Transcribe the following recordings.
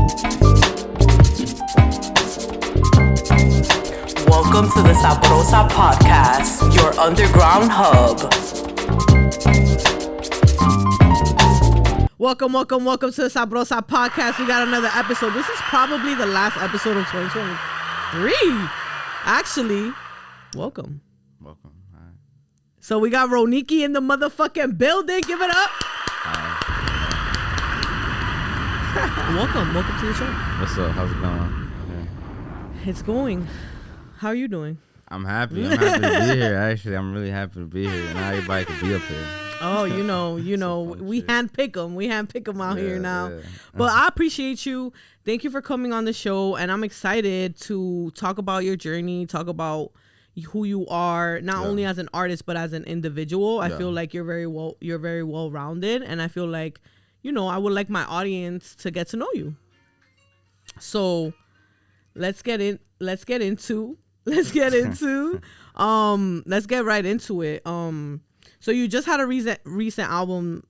Welcome to the Sabrosa podcast, your underground hub. Welcome to the Sabrosa podcast. We got another episode. This is probably the last episode of 2023. Actually, welcome. All right. So we got Ronykii in the motherfucking building. Give it up. Welcome to the show. What's up? How's it going? Yeah. It's going. How are you doing? I'm happy. I'm happy to be here. Actually, I'm really happy to be here. And everybody can be up here. Oh, you know, we handpick them. We handpick them out here now. Yeah. But I appreciate you. Thank you for coming on the show. And I'm excited to talk about your journey, talk about who you are, not only as an artist, but as an individual. I feel like you're very well rounded. And I feel like, you know, I would like my audience to get to know you. So let's get right into it. So you just had a recent album,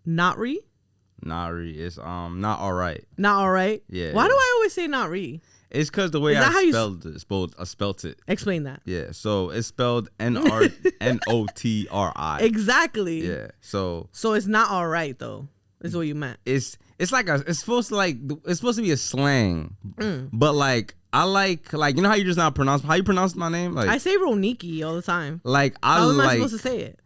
Not Re? Not re. It's not all right. Not all right? Yeah. Why do I always say not re? It's because the way Is that how I you spelled it. Explain that. Yeah. So it's spelled Notri. Exactly. Yeah. So it's not all right though. Is what you meant. it's supposed to be a slang, but like I like you know how you just not pronounce how you pronounce my name, like I say Ronykii all the time. Like How am I supposed to say it?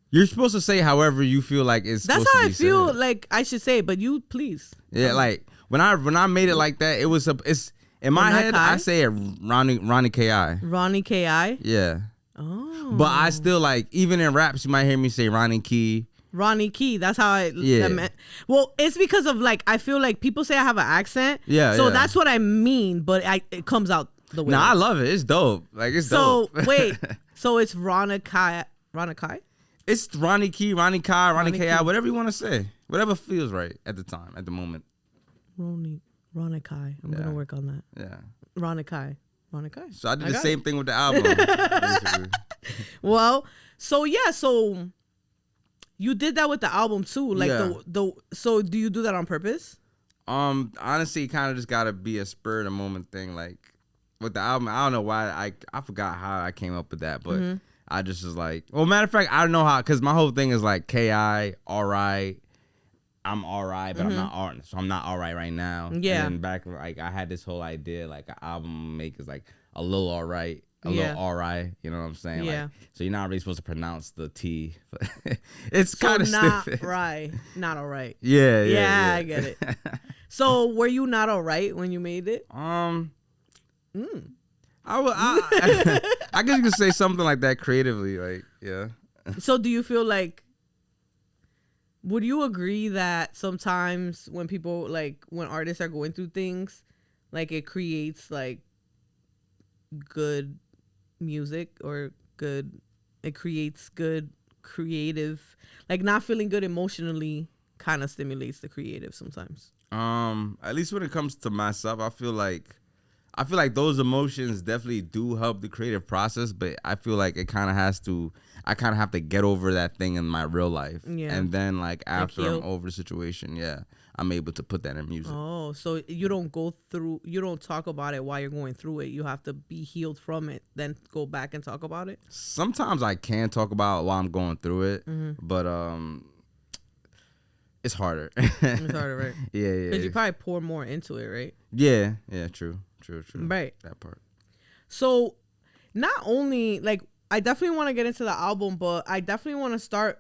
You're supposed to say however you feel like it's. That's supposed how to I be feel said. like I should say it, but you please. Yeah, like when I made it like that, it's in my head. I say it Ronykii. Ronykii. Yeah. Oh. But I still like even in raps you might hear me say Ronykii. Ronykii. That's how I. Yeah. Well, it's because of like I feel like people say I have an accent. Yeah. So yeah. that's what I mean, but it comes out the way. Nah, I love it. It's dope. Like it's dope. So wait. So it's Ronykii. Ronykii. It's Ronykii, Ronkykii, whatever you want to say. Whatever feels right at the time, at the moment. Ronykii. I'm gonna work on that. Yeah. Ronykii. So I did the same thing with the album. Basically. Well, so yeah, so you did that with the album too. Like so do you do that on purpose? Honestly, it kind of just gotta be a spur of the moment thing. Like with the album, I don't know why I forgot how I came up with that, but I just was like, well, matter of fact, I don't know how, because my whole thing is like K-I, all-right. I'm all right, but I'm not all right. So I'm not all right now. Yeah. And then back, like, I had this whole idea, like, an album make is like a little all right, little all right. You know what I'm saying? Yeah. Like, so you're not really supposed to pronounce the T. It's kind of stupid. Not all right. Yeah, I get it. So were you not all right when you made it? I guess you could say something like that creatively, like, yeah. So do you feel like, would you agree that sometimes when people, like, when artists are going through things, like, it creates, like, good music or it creates good creative, like, not feeling good emotionally kind of stimulates the creative sometimes? At least when it comes to myself, I feel like those emotions definitely do help the creative process, but I feel like I kind of have to get over that thing in my real life. Yeah. And then like after I'm over the situation, I'm able to put that in music. Oh, so you don't talk about it while you're going through it. You have to be healed from it, then go back and talk about it? Sometimes I can talk about it while I'm going through it, but it's harder. It's harder, right? Yeah. Because you probably pour more into it, right? Yeah, true. Right. That part. So not only like I definitely want to get into the album, but I definitely want to start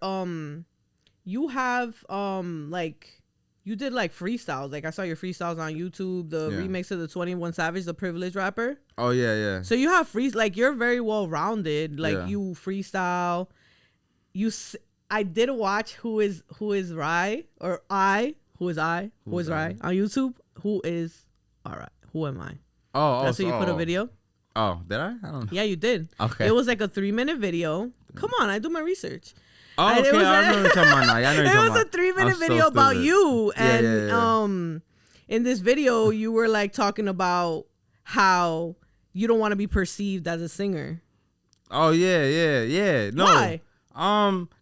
you have like you did like freestyles. Like I saw your freestyles on YouTube, the remix of the 21 Savage, the Privileged rapper. Oh yeah. So you have like you're very well rounded. Like you freestyle. I did watch Who is Rye on YouTube. Who is all right? Who am I? Oh, that's where you put a video. Oh, did I? I don't know. Yeah, you did. Okay. It was like a 3-minute video. Come on, I do my research. Oh, okay. I know what you're talking about now. It was a 3-minute video about you, and in this video, you were like talking about how you don't want to be perceived as a singer. Oh yeah. No. Why?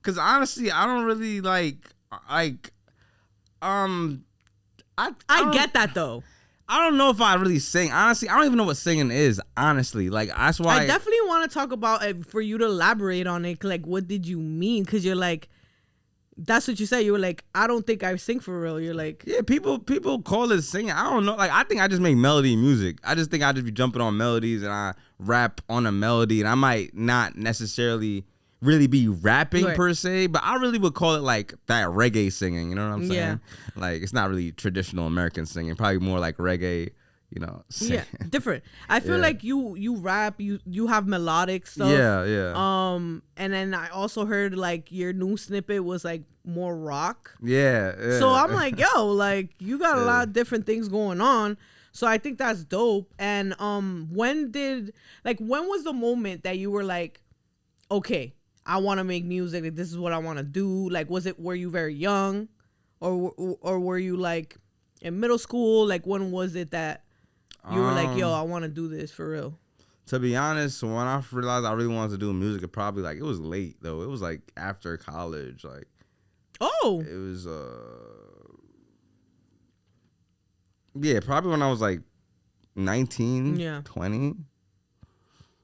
Cause honestly, I don't really like I get that though. I don't know if I really sing. Honestly, I don't even know what singing is. Honestly, like that's why I definitely want to talk about it for you to elaborate on it. Like, what did you mean? Because you're like, that's what you said. You were like, I don't think I sing for real. You're like, yeah, people call it singing. I don't know. Like, I think I just make melody music. I just think I just be jumping on melodies and I rap on a melody, and I might not necessarily really be rapping per se, but I really would call it like that reggae singing. You know what I'm saying? Yeah. Like, it's not really traditional American singing. Probably more like reggae. You know, yeah, different. I feel like you rap, you have melodic stuff. Yeah. And then I also heard like your new snippet was like more rock. Yeah. So I'm like, yo, like you got a lot of different things going on. So I think that's dope. And when was the moment that you were like, okay, I want to make music. Like, this is what I want to do. Like, were you very young, or were you like in middle school? Like, when was it that you were like, yo, I want to do this for real? To be honest, when I realized I really wanted to do music, it was late though. It was like after college, like. Oh. It was yeah, probably when I was like 19, 20. I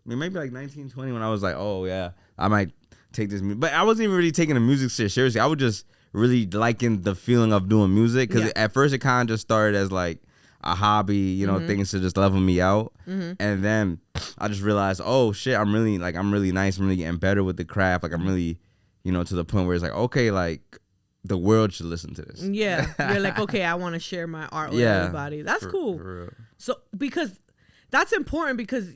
mean, maybe like 19, 20 when I was like, oh yeah, I might take this music. But I wasn't even really taking the music seriously. I was just really liking the feeling of doing music, because at first it kind of just started as like a hobby, you know, things to just level me out. And then I just realized, oh shit, I'm really nice. I'm really getting better with the craft. Like, I'm really, you know, to the point where it's like, okay, like the world should listen to this. Yeah. You're like, okay, I want to share my art with everybody. That's cool. For real. So, because that's important, because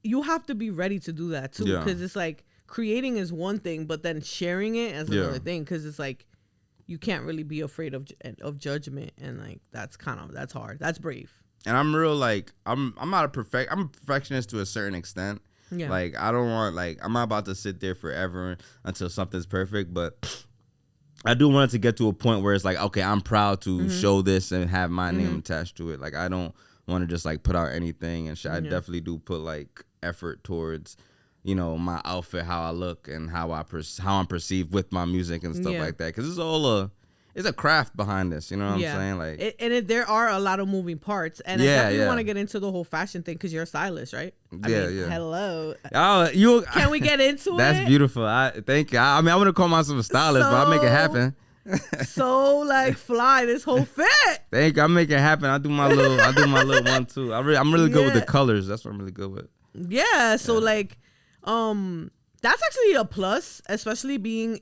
you have to be ready to do that too. Because it's like creating is one thing, but then sharing it is another thing. Because it's like, you can't really be afraid of judgment, and like that's hard. That's brave. And I'm real, like I'm not I'm a perfectionist to a certain extent. Yeah. Like, I don't want, like, I'm not about to sit there forever until something's perfect, but I do want it to get to a point where it's like, okay, I'm proud to show this and have my name attached to it. Like, I don't want to just like put out anything and shit. I definitely do put like effort towards, you know, my outfit, how I look, and how I'm perceived with my music and stuff like that. Because it's all it's a craft behind this. You know what I'm saying? Like, there are a lot of moving parts, and I definitely want to get into the whole fashion thing, because you're a stylist, right? I mean, hello. Oh, can we get into that's it? That's beautiful. Thank you. I mean, I wouldn't call myself a stylist, but I'll make it happen. So like fly this whole fit. Thank you. I make it happen. I do my little one too. I'm really good with the colors. That's what I'm really good with. Yeah. So like, that's actually a plus, especially being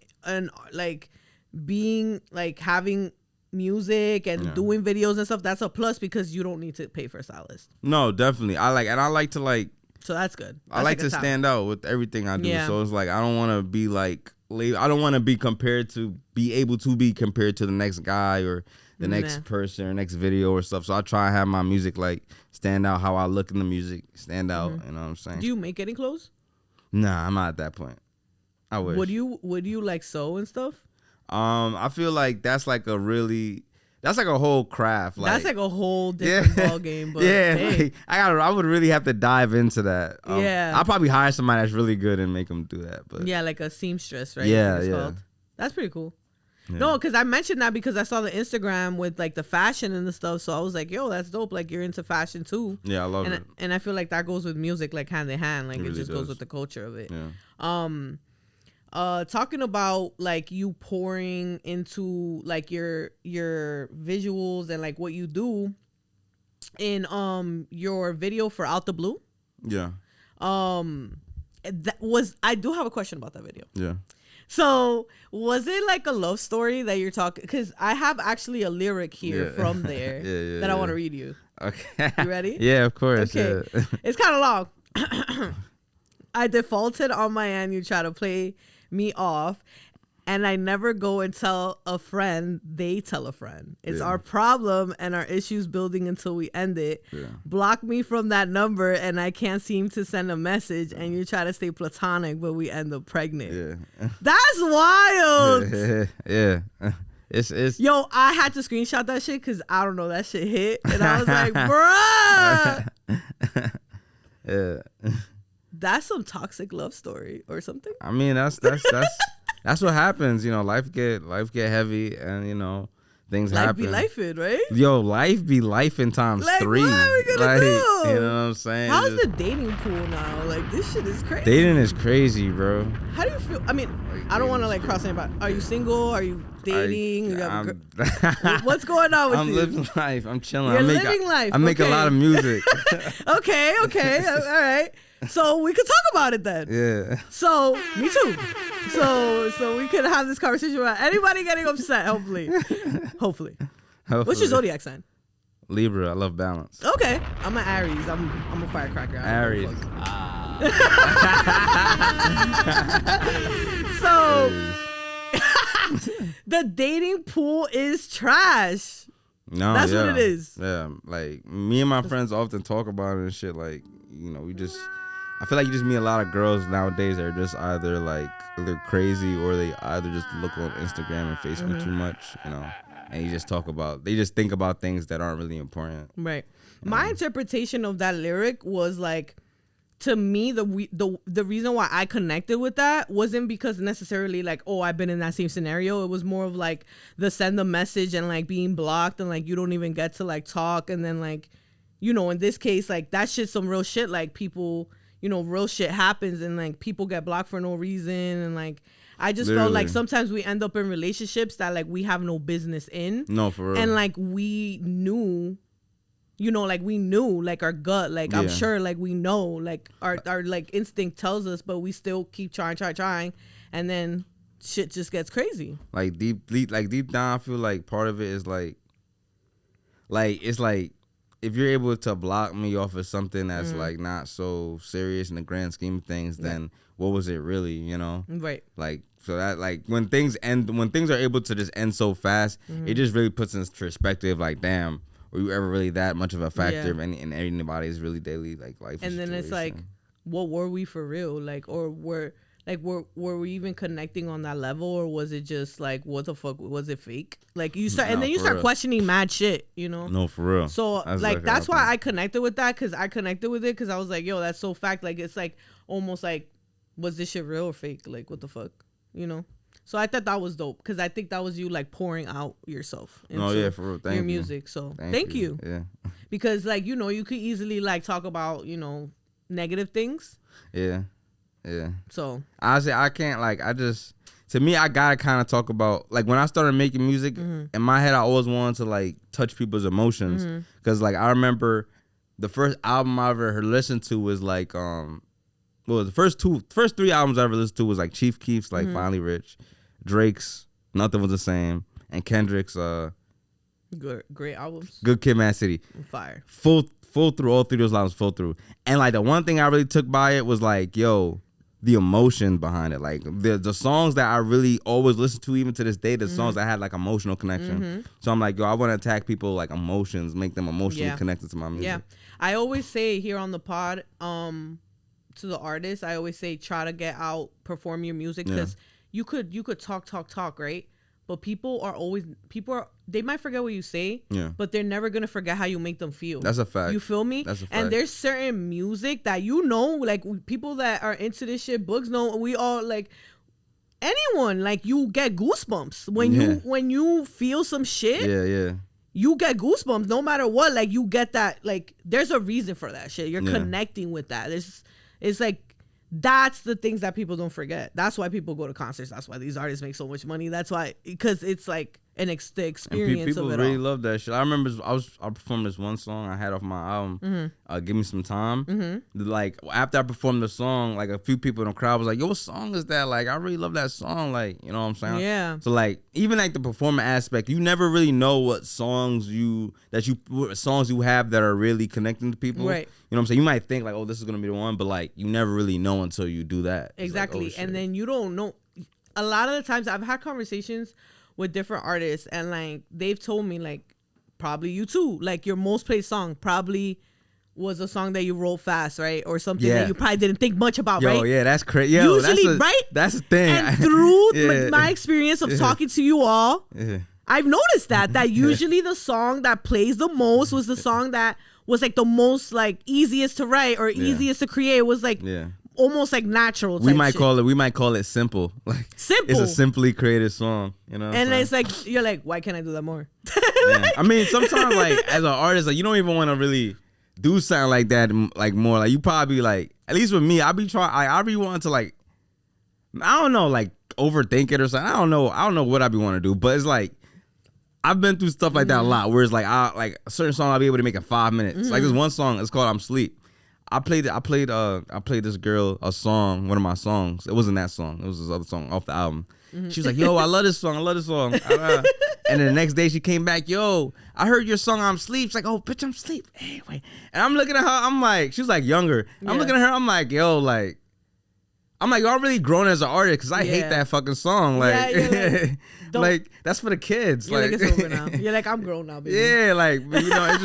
having music and doing videos and stuff. That's a plus, because you don't need to pay for a stylist. No, definitely. I like to like. So that's good. I like to stand out with everything I do. Yeah. So it's like, I don't want to be like, I don't want to be able to be compared to the next guy or the next person or next video or stuff. So I try to have my music like stand out, how I look in the music stand out. You know what I'm saying? Do you make any clothes? Nah, I'm not at that point. I wish. Would you like sew and stuff? I feel like that's like a whole craft. Like, that's like a whole different ball game. But like, I would really have to dive into that. I'll probably hire somebody that's really good and make them do that. But like a seamstress, right? Yeah. That's pretty cool. Yeah. No, because I mentioned that because I saw the Instagram with like the fashion and the stuff. So I was like, yo, that's dope. Like, you're into fashion too. Yeah, I love it. And I feel like that goes with music, like hand in hand. Like, it really just goes with the culture of it. Yeah. Talking about like you pouring into like your visuals and like what you do in your video for Out the Blue. Yeah. I do have a question about that video. Yeah. So was it like a love story that you're talking? Because I have actually a lyric here from there that I want to read you. Okay. You ready? Yeah, of course. Okay. Yeah. It's kind of long. I defaulted on my end. You try to play me off, and I never go and tell a friend. They tell a friend. It's our problem and our issues building until we end it. Yeah. Block me from that number, and I can't seem to send a message. And you try to stay platonic, but we end up pregnant. Yeah. That's wild. Yeah. It's yo, I had to screenshot that shit because I don't know, that shit hit, and I was like, bruh. Yeah. That's some toxic love story or something. I mean, that's what happens. You know, life get heavy, and you know, things life happen. be lifing, right? Yo, life be life in times Like, 3. what are we gonna do? You know what I'm saying? How's the dating pool now? Like, this shit is crazy. Dating is crazy, bro. How do you feel? I mean, Like, I don't want to dating's like cross anybody. Are you single? Are you dating? You have a I'm, what's going on with I'm you? living life. I'm chilling. You're I make, living life. I make a lot of music. Okay, all right. So we could talk about it then. Yeah. So me too. So we could have this conversation about anybody getting upset. Hopefully. What's your zodiac sign? Libra. I love balance. Okay, I'm an Aries. I'm a firecracker. I don't Aries. So the dating pool is trash. No, That's what it is. Yeah, like me and my friends often talk about it and shit. Like, you know, I feel like you just meet a lot of girls nowadays that are just either like they're crazy or they either just look on Instagram and Facebook too much, you know, and they just think about things that aren't really important. Right. My interpretation of that lyric was like, to me, the reason why I connected with that wasn't because necessarily like, oh, I've been in that same scenario. It was more of like the send the message and like being blocked and like you don't even get to like talk, and then like, you know, in this case, like that shit's some real shit. Like people, you know, real shit happens and like people get blocked for no reason, and like I just felt like sometimes we end up in relationships that like we have no business in. No, for real. And like we knew, you know, like we knew, like our gut, like I'm sure, like we know, like our like instinct tells us, but we still keep trying, and then shit just gets crazy. Like deep down, I feel like part of it is like it's like if you're able to block me off of something that's like not so serious in the grand scheme of things, then what was it really, you know? Right. Like, so that like when things are able to just end so fast, it just really puts in perspective. Like, damn, were you ever really that much of a factor in anybody's really daily like life? And then it's like, what were we for real? Like, or were we even connecting on that level, or was it just like, what the fuck, was it fake? Like you start, and then you start questioning mad shit, you know? No, for real. So that's why I connected with that, because I was like, yo, that's so fact. Like it's like almost like, was this shit real or fake? Like what the fuck, you know? So I thought that was dope, because I think that was you like pouring out yourself into for real. Thank your you. music. So thank you. Yeah. Because like, you know, you could easily like talk about, you know, negative things. Yeah. Yeah. So honestly, I can't to me, I gotta kind of talk about like when I started making music in my head, I always wanted to like touch people's emotions, because like I remember the first album I ever listened to was like the first 3 albums I ever listened to was like Chief Keef's like Finally Rich, Drake's Nothing Was the Same, and Kendrick's great albums. Good Kid, Mad City. Fire. Full through all 3 of those albums, full through. And like the one thing I really took by it was like, yo, the emotion behind it. Like the songs that I really always listen to even to this day, the songs that had like emotional connection. So I'm like, yo, I want to attack people like emotions, make them emotionally connected to my music. Yeah. I always say here on the pod, to the artists, I always say try to get out, perform your music, because you could talk, right? But they might forget what you say, but they're never gonna forget how you make them feel. That's a fact. You feel me? That's a fact. And there's certain music that, you know, like people that are into this shit, Books know, we all like, anyone, like you get goosebumps when you feel some shit. Yeah. You get goosebumps no matter what. Like you get that, like there's a reason for that shit. You're connecting with that. It's like, that's the things that people don't forget. That's why people go to concerts. That's why these artists make so much money. That's why, because it's like the experience people of it really all. love that shit. I remember I performed this one song I had off my album, Give Me Some Time. Like after I performed the song, like a few people in the crowd was like, yo, what song is that? Like I really love that song. Like, you know what I'm saying? Yeah. So like even like the performance aspect, you never really know what songs you have that are really connecting to people. Right. You know what I'm saying? You might think like, oh, this is gonna be the one, but like you never really know until you do that. Exactly. Like, oh, and then you don't know. A lot of the times I've had conversations with different artists, and like they've told me like, probably you too, like your most played song probably was a song that you wrote fast, right? Or something that you probably didn't think much about, right? Yeah, that's crazy. Usually, right? That's the thing. And through my experience of talking to you all, I've noticed that usually the song that plays the most was the song that was like the most like easiest to write or easiest to create. It was like almost like natural. We type might shit. call it simple. Like Simple. It's a simply created song, you know. And it's like you're like, why can't I do that more? Yeah. I mean, sometimes like as an artist, like you don't even want to really do something like that, like more. Like you probably like, at least with me, I be trying. I really want to like, I don't know, like overthink it or something. I don't know what I be want to do, but it's like I've been through stuff like that a lot. Where it's like I like a certain song I'll be able to make in 5 minutes. Like this one song, it's called "I'm Sleep." I played this girl a song, one of my songs. It wasn't that song. It was this other song off the album. She was like, yo, I love this song. And then the next day she came back, yo, I heard your song, I'm Sleep. She's like, oh, bitch, I'm Sleep. Anyway. And I'm looking at her, I'm like, she was like younger. I'm looking at her, I'm like, yo, like, y'all really grown as an artist because I hate that fucking song. Like, like, like that's for the kids. You're like, it's over now. You're like, I'm grown now, baby. Yeah, like, you know,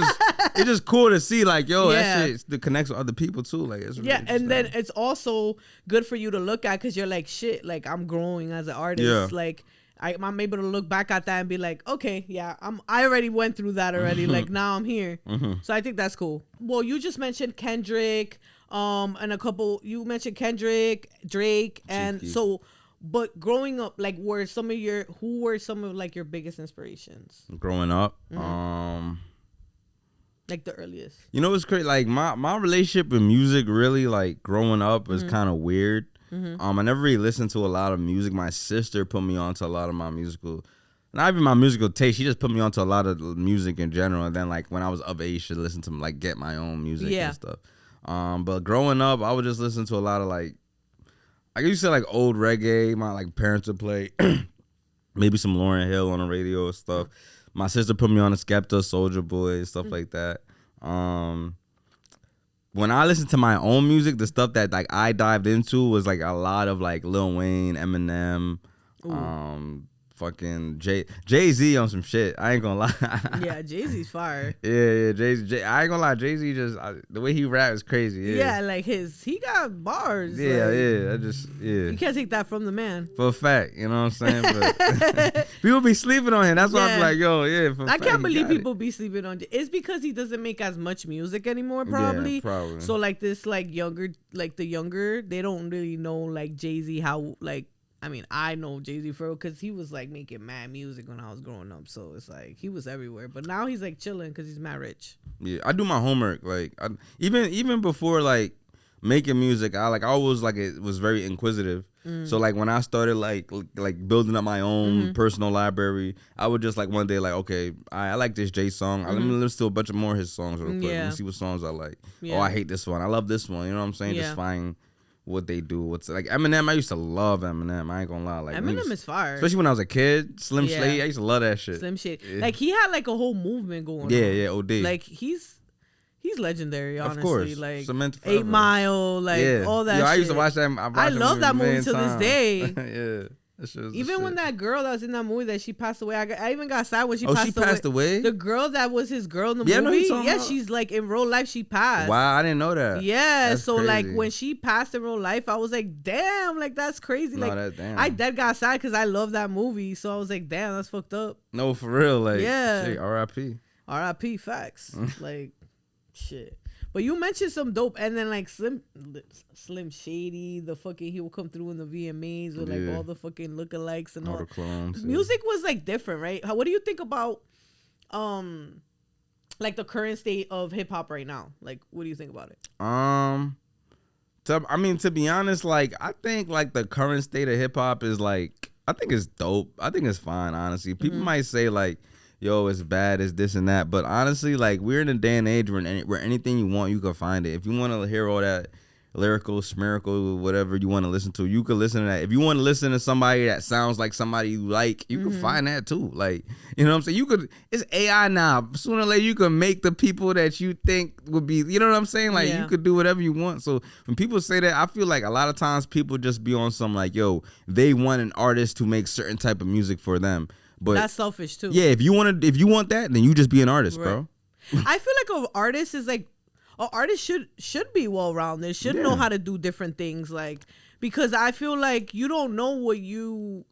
it's just cool to see, like, yo, that shit that connects with other people too. Like, it's really and then it's also good for you to look at because you're like, shit, like I'm growing as an artist. Yeah. Like I'm able to look back at that and be like, okay, yeah, I already went through that already. Like now I'm here. So I think that's cool. Well, you just mentioned Kendrick, and a couple. You mentioned Kendrick, Drake, and so. But growing up, like, who were some of like your biggest inspirations? Growing up, like the earliest. You know, it's crazy. Like my relationship with music, really, like growing up, was kind of weird. I never really listened to a lot of music. My sister put me onto a lot of my musical, not even my musical taste. She just put me onto a lot of music in general. And then, like, when I was of age to listen to, like, get my own music and stuff. But growing up, I would just listen to a lot of, like, I used to say, like, old reggae. My, like, parents would play maybe some Lauryn Hill on the radio and stuff. My sister put me on a Skepta, Soulja Boy, stuff like that. When I listened to my own music, the stuff that, like, I dived into was, like, a lot of, like, Lil Wayne, Eminem, fucking Jay-Z on some shit. I ain't gonna lie. Yeah, Jay-Z's fire. Yeah, Jay-Z. I ain't gonna lie. Jay-Z just, the way he rap is crazy. Yeah, like he got bars. Yeah, like, yeah. You can't take that from the man. For a fact, you know what I'm saying? But people be sleeping on him. That's why I'm like, yo, yeah. I can't believe people be sleeping on. It's because he doesn't make as much music anymore, probably. Yeah, probably. So like this, like the younger, they don't really know like Jay-Z how like. I mean, I know Jay-Z for real because he was like making mad music when I was growing up. So it's like he was everywhere. But now he's like chilling because he's mad rich. Yeah, I do my homework. Like even before like making music, I always like it was very inquisitive. So like when I started like building up my own personal library, I would just like one day like, okay, I like this Jay song. Let me listen to a bunch of more of his songs real quick. Let me see what songs I like. Oh, I hate this one. I love this one. You know what I'm saying? Just find what they do. What's like Eminem? I used to love Eminem. I ain't gonna lie. Like Eminem is fire, especially when I was a kid. Slim Shady, I used to love that shit. Slim Shady, like he had like a whole movement going on. Yeah, OD. Like he's legendary. Honestly, of course. like Cement 8 Mile, like all that. Yo, I shit. used to watch that. I love that movie to this day. Yeah. Even when that girl that was in that movie that she passed away, I even got sad when she passed away. Oh, she passed away? The girl that was his girl in the I know movie, who you're talking about. she's like in real life she passed. Wow, I didn't know that. Yeah, That's so crazy. like when she passed in real life, I was like, damn, like that's crazy. No, like damn. I dead got sad because I love that movie, so I was like, damn, that's fucked up. No, for real, like shit, R.I.P. R.I.P. Facts, like shit. But you mentioned some dope, and then like Slim Shady, the fucking he will come through in the VMAs with like all the fucking lookalikes and all the clones. Music was like different, right? What do you think about like the current state of hip hop right now? Like, what do you think about it? To be honest, like I think like the current state of hip hop is like I think it's dope. I think it's fine, honestly. People might say like, yo, it's bad, it's this and that. But honestly, like, we're in a day and age where anything you want, you can find it. If you want to hear all that lyrical, smerical, whatever you want to listen to, you can listen to that. If you want to listen to somebody that sounds like somebody you like, you can find that too. Like, you know what I'm saying? It's AI now. Sooner or later, you can make the people that you think would be, you know what I'm saying? Like, you could do whatever you want. So when people say that, I feel like a lot of times people just be on some like, yo, they want an artist to make certain type of music for them. But that's selfish too. Yeah, if you want that, then you just be an artist, bro. I feel like an artist is like an artist should be well rounded. Should know how to do different things, like because I feel like you don't know what you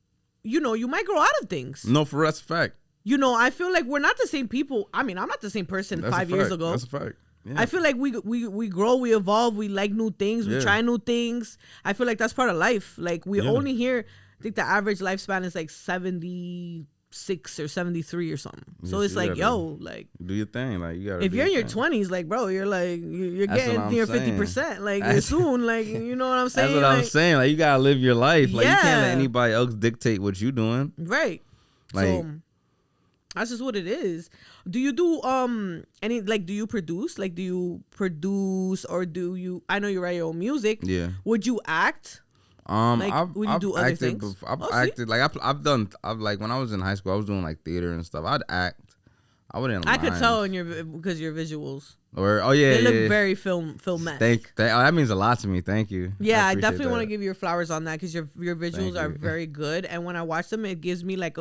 might grow out of things. No, that's a fact. I feel like we're not the same people. I mean, I'm not the same person That's 5 years ago. That's a fact. Yeah. I feel like we grow, we evolve, we like new things, we try new things. I feel like that's part of life. Like we only hear, I think the average lifespan is like 76 or 73 or something. So it's like, yo, like do your thing. Like you gotta. If you're in your 20s, like bro, you're like you're getting near 50%. Like you're soon, like you know what I'm saying. That's what I'm saying. Like you gotta live your life. Like you can't let anybody else dictate what you doing. Right. Like. So, that's just what it is. Do you do any like? Do you produce? Like, do you produce or do you? I know you write your own music. Yeah. Would you act? Like, would you do other things? I've acted. Like I've done. I've like when I was in high school, I was doing like theater and stuff. I'd act. I wouldn't. I could tell in because your visuals. Or they look very film-esque. That means a lot to me. Thank you. Yeah, I definitely want to give you your flowers on that because your visuals are very good. And when I watch them, it gives me like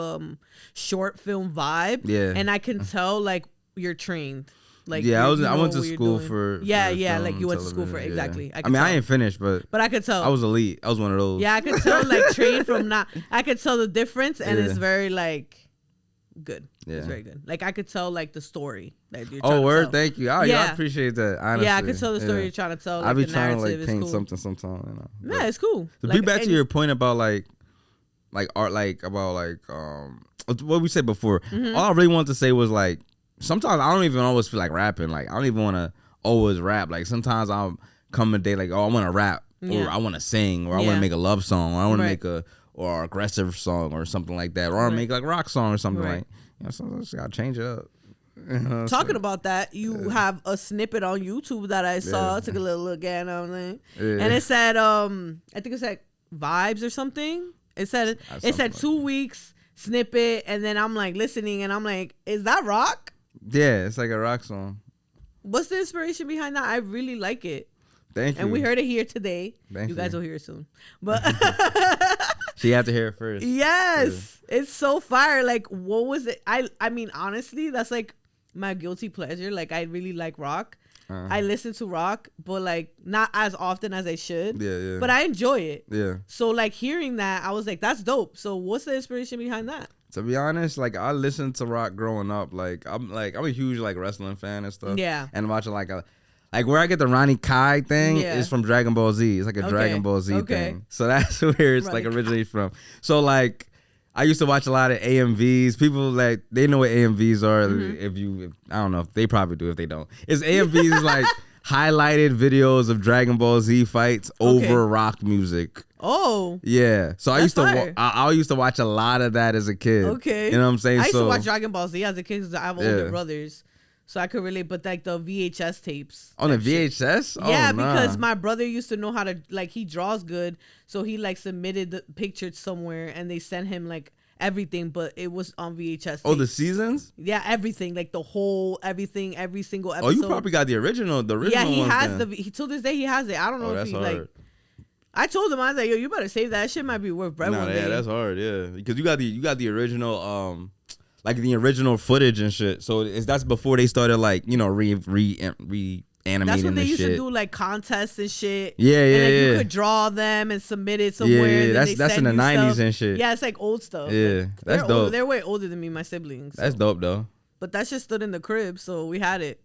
short film vibe. Yeah, and I can tell like you're trained. Like I went to school for like you went to school for exactly. Yeah. I ain't finished, but I could tell I was elite. I was one of those. Yeah, I could tell like trained from not. I could tell the difference, and it's very like. Good. Yeah. It's very good. Like I could tell like the story that you're trying to tell. Thank you. I appreciate that. Honestly. Yeah, I could tell the story you're trying to tell. Like, I be trying to like paint cool. something sometimes. You know. Yeah, it's cool. To be back to your point about like art, like about like what we said before. Mm-hmm. All I really wanted to say was like sometimes I don't even always feel like rapping. Like I don't even want to always rap. Like sometimes I'll come a day like I want to rap or I want to sing or I want to make a love song or I want to make a or aggressive song or something like that, or make like a rock song or something like. You know, sometimes I gotta change it up. You know, talking about that, you have a snippet on YouTube that I saw. I took a little look at, and it said, I think it said vibes or something. It said 2 weeks snippet, and then I'm like listening, and I'm like, is that rock? Yeah, it's like a rock song. What's the inspiration behind that? I really like it. Thank you. And we heard it here today. You guys will hear it soon. But she had to hear it first. Yes. Yeah. It's so fire. Like, what was it? I mean, honestly, that's like my guilty pleasure. Like, I really like rock. I listen to rock, but like not as often as I should. Yeah. But I enjoy it. Yeah. So like hearing that, I was like, that's dope. So what's the inspiration behind that? To be honest, like I listened to rock growing up. Like I'm a huge like wrestling fan and stuff. Yeah. And watching like where I get the Ronykii thing is from Dragon Ball Z. It's like a Dragon Ball Z thing. So that's where it's like originally from. So like I used to watch a lot of AMVs. People like they know what AMVs are. Mm-hmm. I don't know if they probably do if they don't. It's AMVs like highlighted videos of Dragon Ball Z fights over rock music. Oh. Yeah. So I used to watch a lot of that as a kid. Okay. You know what I'm saying? I used to watch Dragon Ball Z as a kid because I have older brothers. So I could relate, but like the VHS tapes. On the VHS? Oh, yeah, because my brother used to know how to, like, he draws good. So he like submitted the pictures somewhere and they sent him like everything, but it was on VHS tapes. Oh, the seasons? Yeah, everything. Like the whole, everything, every single episode. Oh, you probably got the original. Yeah, he has till this day he has it. I don't know if he hard. like. I told him, I was like, yo, you better save that. Shit might be worth bread one day. Yeah, that's hard, yeah. Because you got the original like the original footage and shit. So that's before they started like, you know, reanimating. That's what they used to do, like contests and shit. Yeah. You could draw them and submit it somewhere. Yeah. That's in the 90s and shit. Yeah, it's like old stuff. Yeah, like, that's dope. They're way older than me, my siblings. That's dope though. But that shit stood in the crib, so we had it.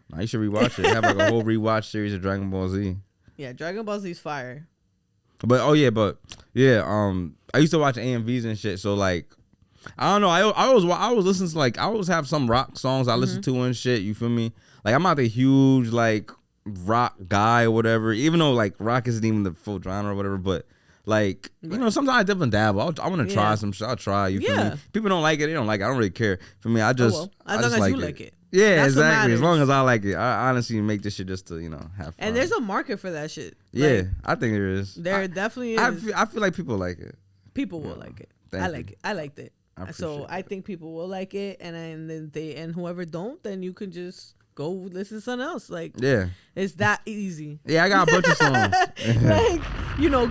Nah, you should rewatch it. Have like a whole rewatch series of Dragon Ball Z. Yeah, Dragon Ball Z's fire. But I used to watch AMVs and shit. So like, I don't know. I always listen to like I always have some rock songs I listen to and shit. You feel me? Like I'm not a huge like rock guy or whatever. Even though like rock isn't even the full genre or whatever. But like you know, sometimes I dip and dabble. I want to try some shit. I'll try. You feel me? People don't like it. They don't like it. I don't really care. For me, I just as long as you like it. Yeah, that's exactly. As long as I like it, I honestly make this shit just to have fun. And there's a market for that shit. Yeah, like, I think there is. There definitely is. I feel like people like it. People will like it. I like it. I liked it. I think people will like it, and then whoever don't, then you can just go listen to something else. Like it's that easy. Yeah, I got a bunch of songs. Like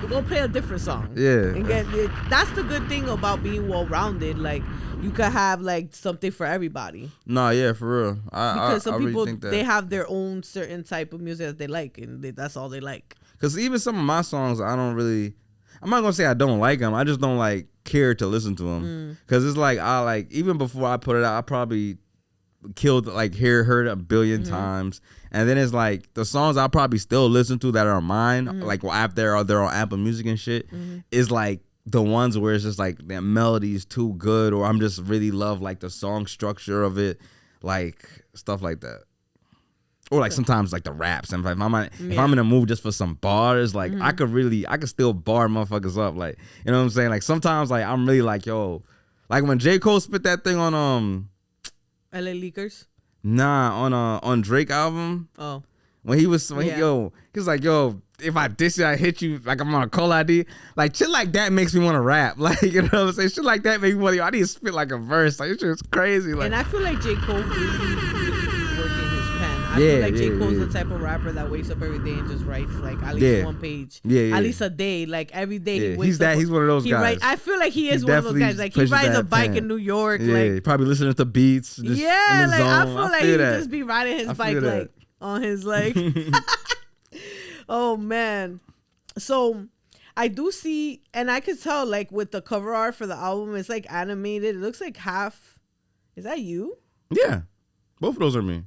go play a different song. Yeah, and get it. That's the good thing about being well rounded. Like you could have like something for everybody. No, yeah, for real. Because some people really think that they have their own certain type of music that they like, and that's all they like. Because even some of my songs, I'm not gonna say I don't like them. I just don't like care to listen to them. Because it's like even before I put it out, I probably killed, like heard a billion times. And then it's like the songs I'll probably still listen to that are mine, like after they're on Apple Music and shit, is like the ones where it's just like the melody is too good, or I'm just really love like the song structure of it, like stuff like that. Or like sometimes like the raps, and if I'm in a mood just for some bars, like I could still bar motherfuckers up, like, you know what I'm saying? Like sometimes like I'm really like, yo, like when J. Cole spit that thing on LA Leakers. Nah, on Drake album. Oh. He was like, yo, if I diss you, I hit you like I'm on a call ID. Like shit like that makes me want to rap. Like, you know what I'm saying? Shit like that makes me want to, I need to spit like a verse. Like, it's just crazy. Like, and I feel like J. Cole really working his pen. I feel like J. Cole's the type of rapper that wakes up every day and just writes like at least one page. At least a day. Like every day he wakes up. He's one of those guys. I feel like he is one of those guys. Like he rides a bike in New York. Yeah, like he probably listening to beats. Just in the like zone. I feel like he just be riding his bike like on his like. Oh man. So I do see, and I could tell like with the cover art for the album, it's like animated. It looks like half. Is that you? Yeah, both of those are me.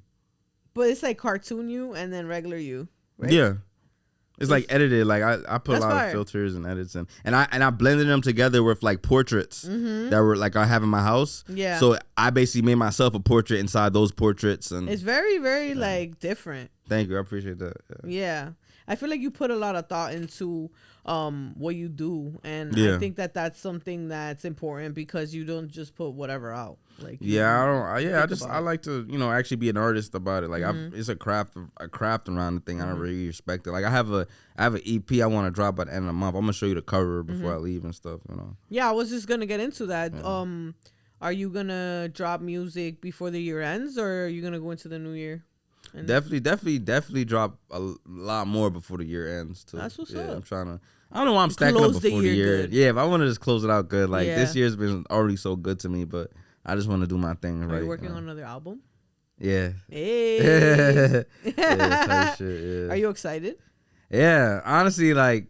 But it's like cartoon you and then regular you, right? Yeah, it's like edited. Like I put a lot of filters and edits and I blended them together with like portraits that were like I have in my house. Yeah. So I basically made myself a portrait inside those portraits, and it's very very like different. Thank you, I appreciate that. Yeah. I feel like you put a lot of thought into what you do, and I think that that's something that's important because you don't just put whatever out. Like I like to actually be an artist about it. Like it's a craft around the thing. I don't really respect it. Like I have an EP I want to drop at the end of the month. I'm gonna show you the cover before I leave and stuff. Yeah, I was just gonna get into that. Are you gonna drop music before the year ends, or are you gonna go into the new year? And definitely drop a lot more before the year ends too. That's what's up. I'm trying to. I don't know why I'm stacking up before the year. Good. Yeah, if I want to just close it out good, like this year's been already so good to me, but I just want to do my thing right. Are you working on another album? Yeah. Hey. Type shit, Are you excited? Yeah, honestly, like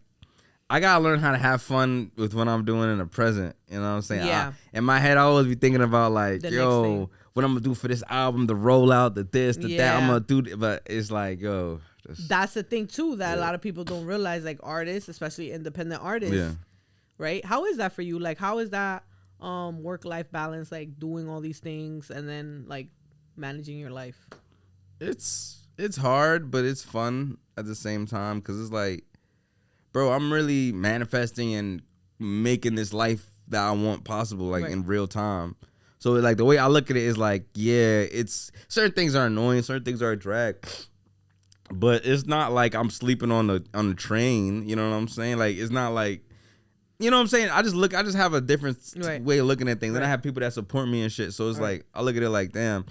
I gotta learn how to have fun with what I'm doing in the present. You know what I'm saying? Yeah. In my head, I always be thinking about like, what I'm gonna do for this album, the rollout, the this, the that. I'm gonna do, but it's like, that's the thing too that a lot of people don't realize. Like artists, especially independent artists, right? How is that for you? Like, how is that work-life balance? Like doing all these things and then like managing your life. It's hard, but it's fun at the same time because it's like, bro, I'm really manifesting and making this life that I want possible, like in real time. So like the way I look at it is like, it's certain things are annoying, certain things are a drag, but it's not like I'm sleeping on the train. You know what I'm saying? Like it's not like, you know what I'm saying? I just have a different way of looking at things. Then I have people that support me and shit. So it's like I look at it like, damn,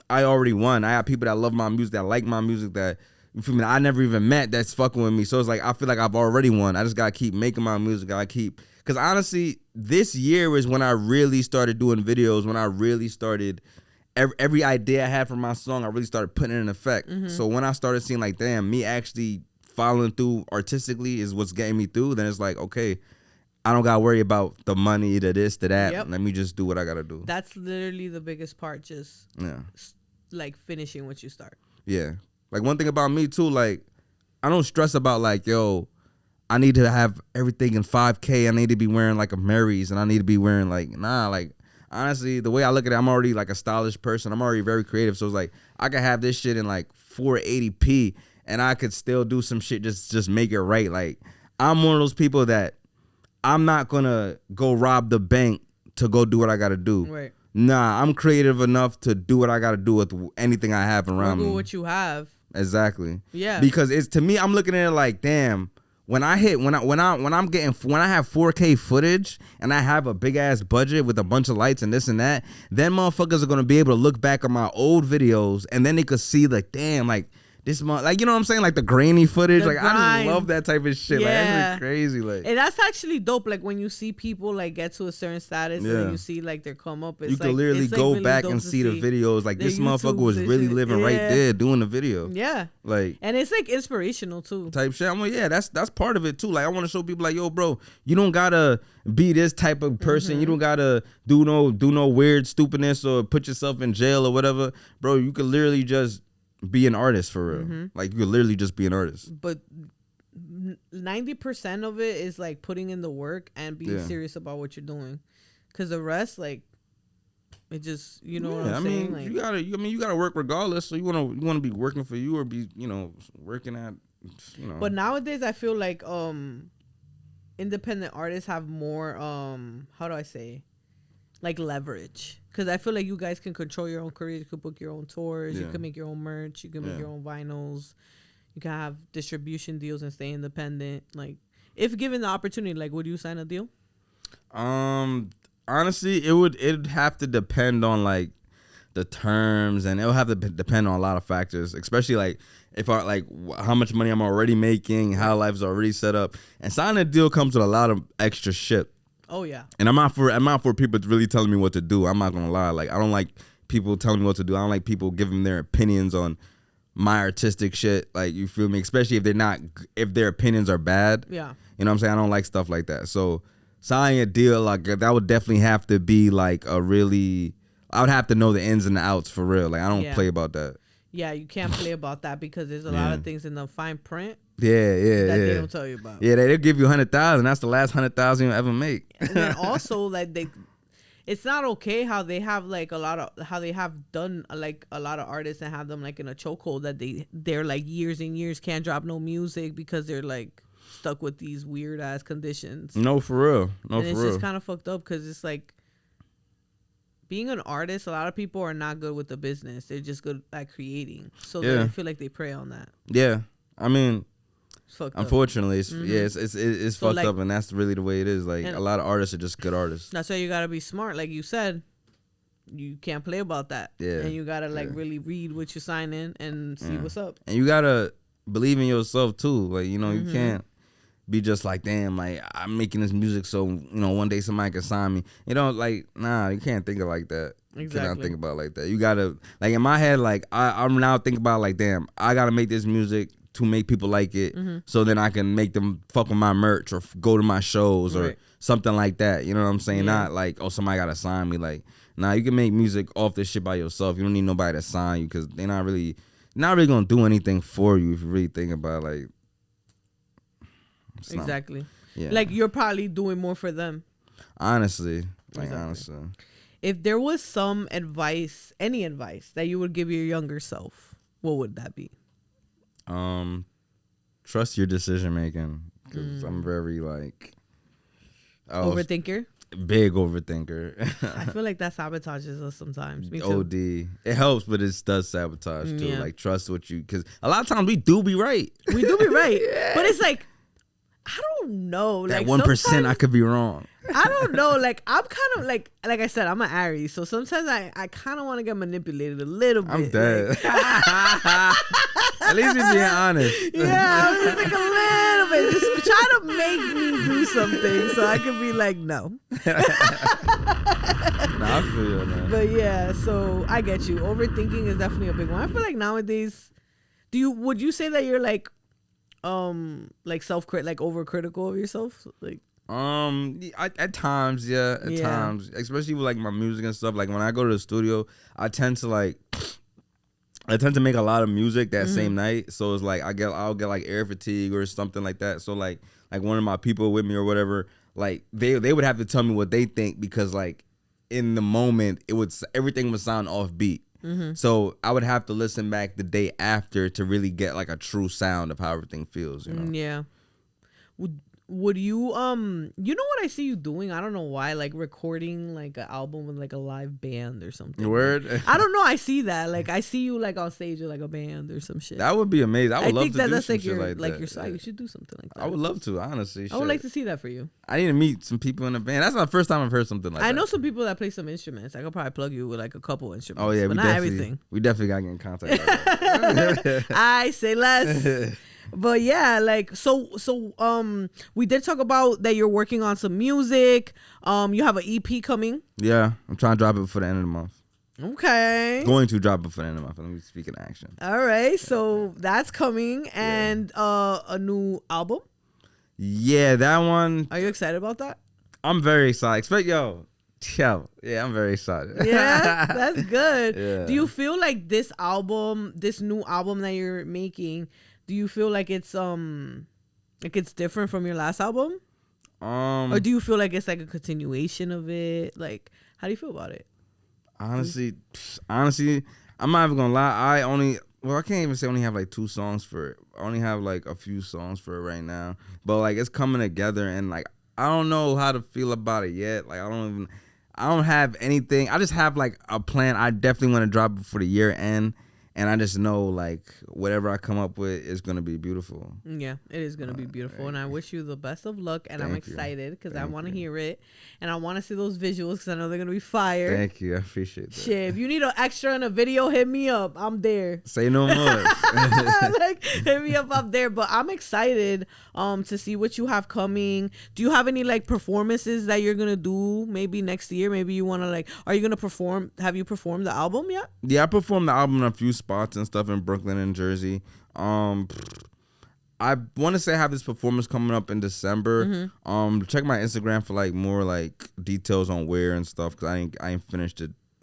I already won. I have people that love my music, that like my music, that you feel me? I never even met that's fucking with me. So it's like I feel like I've already won. I just gotta keep making my music. Because honestly, this year is when I really started doing videos, when I really started, every idea I had for my song, I really started putting it in effect. So when I started seeing like, damn, me actually following through artistically is what's getting me through, then it's like, okay, I don't got to worry about the money, the this, the that. Yep. Let me just do what I got to do. That's literally the biggest part, just like finishing what you start. Yeah. Like one thing about me too, like I don't stress about like, yo, I need to have everything in 5K. I need to be wearing like a Mary's and I need to be wearing like, like honestly, the way I look at it, I'm already like a stylish person. I'm already very creative. So it's like, I could have this shit in like 480p and I could still do some shit, just make it right. Like I'm one of those people that I'm not going to go rob the bank to go do what I got to do. Right. Nah, I'm creative enough to do what I got to do with anything I have around me. What you have. Exactly. Yeah. Because it's, to me, I'm looking at it like, damn, when I have 4K footage and I have a big ass budget with a bunch of lights and this and that, then motherfuckers are gonna be able to look back at my old videos and then they could see like, damn, like this month, like, you know what I'm saying, like the grainy footage, The like I grind. just love that type of shit. Like that's crazy. Like, and that's actually dope. Like when you see people like get to a certain status, and then you see like their come up. It's you like, can literally it's, like, go really back dope and to see the videos. Like this motherfucker YouTubes was and really shit. living right there doing the video. Yeah, like, and it's like inspirational too. Type shit. I'm like, yeah, that's part of it too. Like I want to show people like, yo, bro, you don't gotta be this type of person. You don't gotta do no weird stupidness or put yourself in jail or whatever, bro. You could literally just be an artist for real. Like you could literally just be an artist. But 90% of it is like putting in the work and being serious about what you're doing, because the rest, like, it just, you know what I'm saying? Like, you gotta work regardless. So you wanna be working for you or be, working at, But nowadays I feel like independent artists have more how do I say, like, leverage, because I feel like you guys can control your own career. You could book your own tours. You can make your own merch. You can make your own vinyls. You can have distribution deals and stay independent. Like, if given the opportunity, like, would you sign a deal? Honestly, it'd have to depend on like the terms, and it'll have to depend on a lot of factors, especially like if I like how much money I'm already making, how life's already set up. And signing a deal comes with a lot of extra shit. Oh yeah. And I'm not for people really telling me what to do. I'm not gonna lie. Like I don't like people telling me what to do. I don't like people giving their opinions on my artistic shit. Like, you feel me? Especially if their opinions are bad. Yeah. You know what I'm saying? I don't like stuff like that. So signing a deal like that would definitely have to be like I would have to know the ins and the outs for real. Like I don't play about that. Yeah, you can't play about that because there's a lot of things in the fine print that they don't tell you about. Yeah, they'll give you 100,000. That's the last 100,000 you'll ever make. And then also, like, it's not okay how they have like how they have done like a lot of artists and have them like in a chokehold that they're like years and years can't drop no music because they're like stuck with these weird ass conditions. No, for real. And it's just kind of fucked up because it's like, being an artist, a lot of people are not good with the business. They're just good at creating. So they feel like they prey on that. Yeah. I mean, it's fucked unfortunately, up. it's fucked up, and that's really the way it is. Like, a lot of artists are just good artists. That's why you got to be smart. Like you said, you can't play about that. Yeah. And you got to like really read what you sign in and see what's up. And you got to believe in yourself too. Like, you can't be just like, damn, like, I'm making this music so, one day somebody can sign me. Like, nah, you can't think of like that. Exactly. You cannot think about it like that. You gotta, like, in my head, like, I'm now thinking about like, damn, I gotta make this music to make people like it, so then I can make them fuck with my merch or go to my shows or something like that. You know what I'm saying? Yeah. Not like, oh, somebody gotta sign me. Like, nah, you can make music off this shit by yourself. You don't need nobody to sign you because they're not really gonna do anything for you if you really think about it. Like, exactly. Like, you're probably doing more for them. Honestly. Honestly. If there was some advice, any advice that you would give your younger self, what would that be? Trust your decision making, because I'm very like overthinker. Big overthinker. I feel like that sabotages us sometimes. Me too. OD. It helps, but it does sabotage too. Yeah. Like, trust what you, because a lot of times we do be right. We do be right, but it's like, I don't know. That 1% I could be wrong. I don't know. Like, I'm kind of like I said, I'm an Aries, so sometimes I kind of want to get manipulated a little bit. I'm dead. Like, at least you're being honest. Yeah, I'm just like a little bit. Just try to make me do something so I can be like, no. Nah, I feel you, man. But yeah, so I get you. Overthinking is definitely a big one. I feel like nowadays, would you say that you're like self-crit, like overcritical of yourself? Like, at times, at times, especially with like my music and stuff. Like, when I go to the studio, I tend to make a lot of music that same night. So it's like I'll get like air fatigue or something like that. So like one of my people with me or whatever, like they would have to tell me what they think, because like in the moment everything would sound offbeat. So I would have to listen back the day after to really get like a true sound of how everything feels. You know? Yeah. would you you know what I see you doing? I don't know why, like recording like an album with like a live band or something. Word. I don't know. I see that. Like I see you like on stage with like a band or some shit. That would be amazing. I would love think to that do that's some like shit your like that. your side. You should do something like that. I would love to, honestly. I would like to see that for you. I need to meet some people in the band. That's my first time I've heard something like that. I know some people that play some instruments. I could probably plug you with like a couple instruments. Oh yeah, but not everything. We definitely gotta get in contact. I say less. But yeah, like so we did talk about that you're working on some music. You have an EP coming. Yeah, I'm trying to drop it before the end of the month. Okay. Going to drop it before the end of the month. Let me speak in action. All right, so that's coming, and a new album. Yeah, that one. Are you excited about that? I'm very excited. Yeah, I'm very excited. Yeah, that's good. Yeah. Do you feel like this new album that you're making, do you feel like it's different from your last album? Or do you feel like it's like a continuation of it? Like, how do you feel about it? Honestly, I'm not even gonna lie. I can't even say I only have like 2 songs for it. I only have like a few songs for it right now. But like it's coming together, and like I don't know how to feel about it yet. Like I don't have anything. I just have like a plan. I definitely want to drop it before the year end. And I just know, like, whatever I come up with is going to be beautiful. Yeah, it is going to be beautiful. And I wish you the best of luck. And I'm excited because I want to hear it. And I want to see those visuals because I know they're going to be fire. Thank you. I appreciate that. Shit, if you need an extra in a video, hit me up. I'm there. Say no more. Like, hit me up there. But I'm excited to see what you have coming. Do you have any, like, performances that you're going to do maybe next year? Maybe you want to, like, are you going to perform? Have you performed the album yet? Yeah, I performed the album in a few spots and stuff in Brooklyn and Jersey. I want to say I have this performance coming up in December. Mm-hmm. Check my Instagram for like more like details on where and stuff, because I ain't finished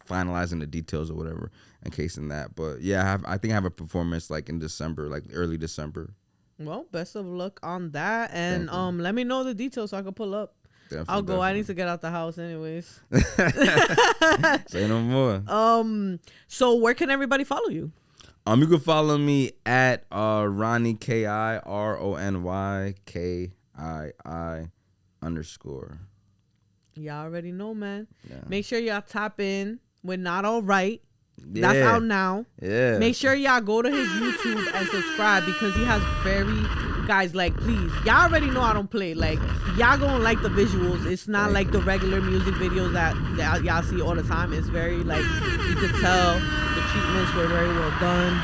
finalizing the details or whatever in case in that. But yeah, I think I have a performance like in December, like early December. Well, best of luck on that, and let me know the details so I can pull up. I'll go. Definitely. I need to get out the house anyways. Say no more. So where can everybody follow you? You can follow me at Ronykii, RONYKII_. Y'all already know, man. Yeah. Make sure y'all tap in with Not All Right. Yeah. That's out now. Yeah. Make sure y'all go to his YouTube and subscribe because he has guys, like, please. Y'all already know I don't play. Like, y'all gonna like the visuals. It's not like the regular music videos that y'all see all the time. It's very, like, you could tell the treatments were very well done.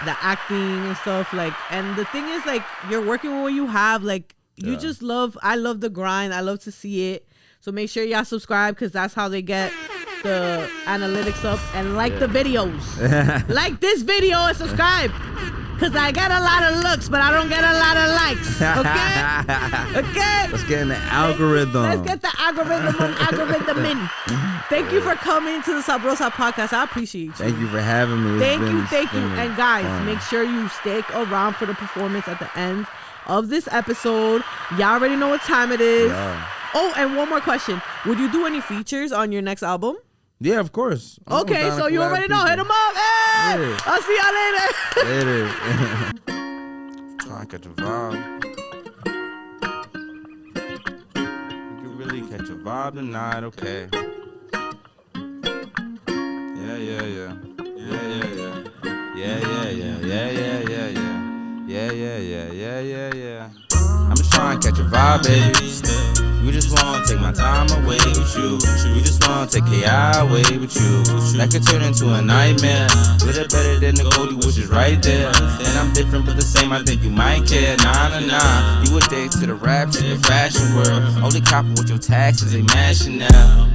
The acting and stuff. Like, and the thing is, like, you're working with what you have. Like, you just I love the grind. I love to see it. So make sure y'all subscribe because that's how they get the analytics up, and like the videos. Like this video and subscribe, because I get a lot of looks but I don't get a lot of likes. Okay. Let's get in the algorithm. Let's get the algorithm in. Thank you for coming to the Sabrosa podcast. I appreciate you. Thank you for having me. Thank you. And guys, make sure you stick around for the performance at the end of this episode. Y'all already know what time it is. Oh, and one more question. Would you do any features on your next album? Yeah, of course. Okay, so you already know. Hit them up. Hey! Yeah. I'll see y'all later. Trying to catch a vibe. You can really catch a vibe tonight, okay? Yeah. I'm just trying to catch a vibe, baby. You just wanna take my time away with you. You just wanna take AI away with you. That could turn into a nightmare. You're better than the Goldie, which is right there. And I'm different but the same, I think you might care. Nah. You addicted to the rap, to the fashion world. Only copping with your taxes, they mashing now.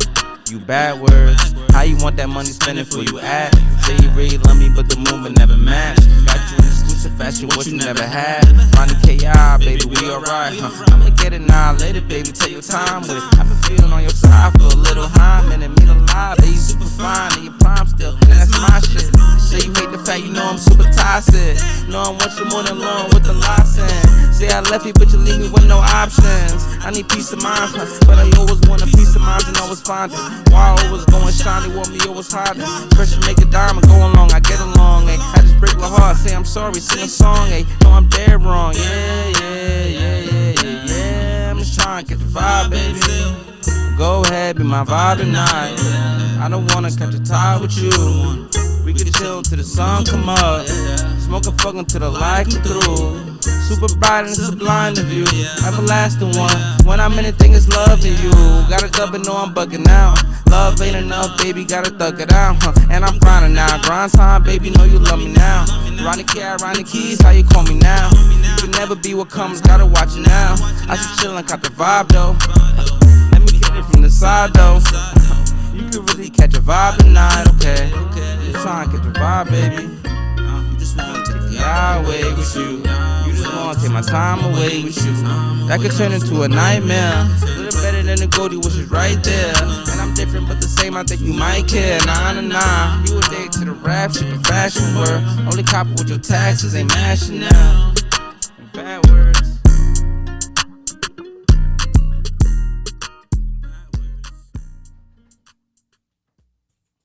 You bad words. How you want that money spending for you at? Say you really love me, but the movement never match. Got you in exclusive fashion, what you never had. Ronykii, baby, we alright, I'ma get it now, later, baby, take your time with it. I've been feeling on your side for a little high, man, and mean a lot, baby, super fine, and your prime still, and that's my shit. Say you hate the fact, you know I'm super toxic. Know I want you more than long with the license. Say I left you, but you leave me with no options. I need peace of mind, but I always want a peace of mind and always find it. Why I always going shiny, want me always hiding. Pressure make a diamond, go along, I get along, ayy. I just break my heart, say I'm sorry, sing a song, ayy. No, I'm dead wrong, yeah, trying to catch a vibe, baby. Go ahead, be my vibe tonight. I don't wanna catch a tie with you. We could chill till the sun come up. Smoking fucking till the light come through. Super bright and sublime of you. Everlasting one. When I'm in it, think it's loving you. Gotta dub it, know I'm bugging out. Love ain't enough, baby, gotta thug it out. And I'm grinding now. Grind time, baby, know you love me now. Ronykii, how you call me now. You can never be what comes, gotta watch it now. I should chill and caught the vibe though. Let me hit it from the side though. You can really catch a vibe tonight, okay? You trying to catch a vibe, baby. You just wanna take the highway with you. You just wanna take my time away with you. That could turn into a nightmare. A little better than the Goldie, which is right there. And I'm different but the same, I think you might care. Nah. You a day to the rap shit, the fashion world. Only copy with your taxes, ain't mashing now.